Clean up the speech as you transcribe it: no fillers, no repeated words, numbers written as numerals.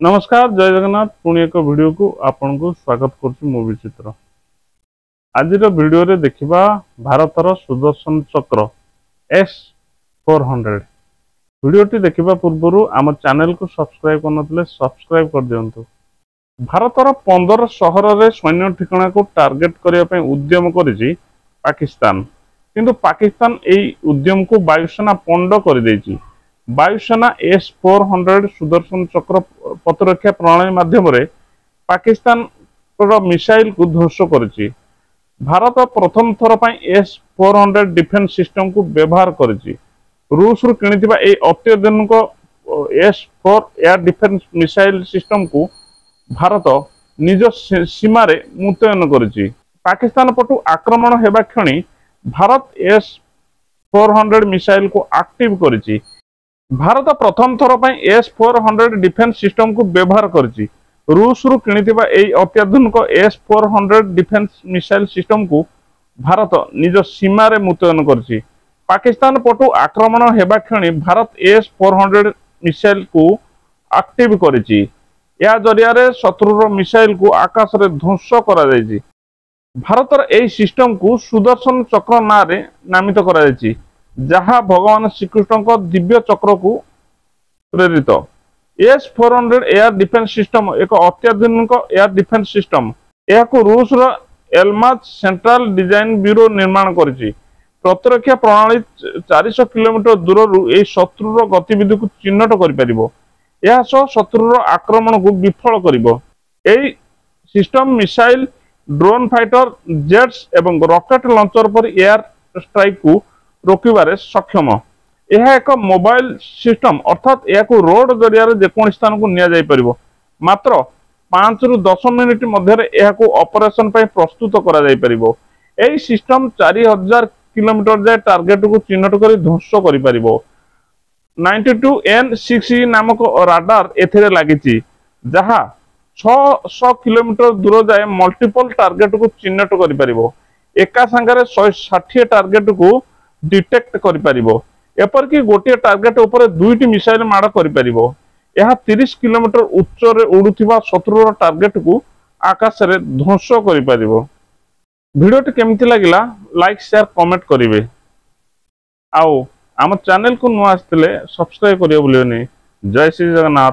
नमस्कार जय जगन्नाथ पुणी एक वीडियो को आपन को स्वागत करुछु मु विचित्र। आज वीडियो रे देखिबा भारतर सुदर्शन चक्र S400। वीडियोटी देखिबा पूर्वरु आम चैनल को सब्सक्राइब करनथले सब्सक्राइब कर दियंतु। भारतर 15 शहर रे सैन्य ठिकाना को टार्गेट करिया पे उद्यम करिछि पाकिस्तान, किंतु पाकिस्तान एई उद्यम को वायुसेना पंड कर देछि। वायुसेना S400 सुदर्शन चक्र प्रतिरक्षा प्रणाली माध्यम पाकिस्तान मिसाइल को ध्वंस करिछि। भारत प्रथम थर S400 डिफेंस सिस्टम को व्यवहार करिछि। रूस रु किनिथिबा ए अत्याधुनिक S4 air defence missile system को भारत निज सीमा रे मुतयन करिछि। पाकिस्तान पटु आक्रमण हेबा क्षणी भारत S400 मिसाइल को एक्टिव करिछि। भारत प्रथम थर S400 डिफेंस सिस्टम को व्यवहार करिछि। रूस रु किनिथिबा एई अत्याधुनिक S400 डिफेंस मिसाइल सिस्टम को भारत निज सीमा रे मुतयन करिछि। पाकिस्तान पटु आक्रमण हेबा क्षणी भारत S400 मिसाइल को एक्टिव करिछि। या जरिया रे शत्रुर मिसाइल को आकाश रे ध्वंस करा जायछि। भारतर एई सिस्टम को सुदर्शन चक्र ना रे नामित करा जायछि, जहाँ भगवान श्रीकृष्ण को दिव्य चक्र को प्रेरित। S400 एयर डिफेंस सिस्टम एक अत्याधुनिक एयर डिफेंस सिस्टम। यह रूस एलमाज सेंट्रल डिजाइन ब्यूरो निर्माण करिछि। प्रतिरक्षा प्रणाली 400 किलोमीटर दूर ए शत्रुर गतिविधि को चिन्हट कर पारिबो। यह शत्रुर आक्रमण को विफल करिबो। एई system missile, drone fighter jets एवं रॉकेट लॉन्चर पर एयर स्ट्राइक को रोकबारे सक्षम। यह एक मोबाइल सिस्टम, अर्थात यह रोड जरिया जेको स्थान को निया जाय परिबो। मात्र 5 रु 10 मिनिट मध्य यह ऑपरेशन पर प्रस्तुत करा जाय परिबो। एई सिस्टम 4000 किलोमीटर जाय टार्गेट को चिन्हट कर ध्वंस कर परिबो। 92N6E नामक राडार एथिरे लागिछि, जहा 600 किलोमीटर दूर जाए मल्टीपल टार्गेट को चिन्हट कर परिबो। एका संगे 160 टार्गेट को डिटेक्ट कर परिबो। एपरकी गोटे टार्गेट ऊपर 2टी मिसाइल माड़ कर परिबो। यह 30 किलोमीटर उच्च रे उड़ुथिबा शत्रुर टार्गेट को आकाश रे ध्वंस कर परिबो। वीडियोटी केमति लागिला लाइक शेयर कमेंट करिवे। आउ आम चैनल को नुआ आस्तिले सब्सक्राइब करियो भूलियोनी। जय श्री जगन्नाथ।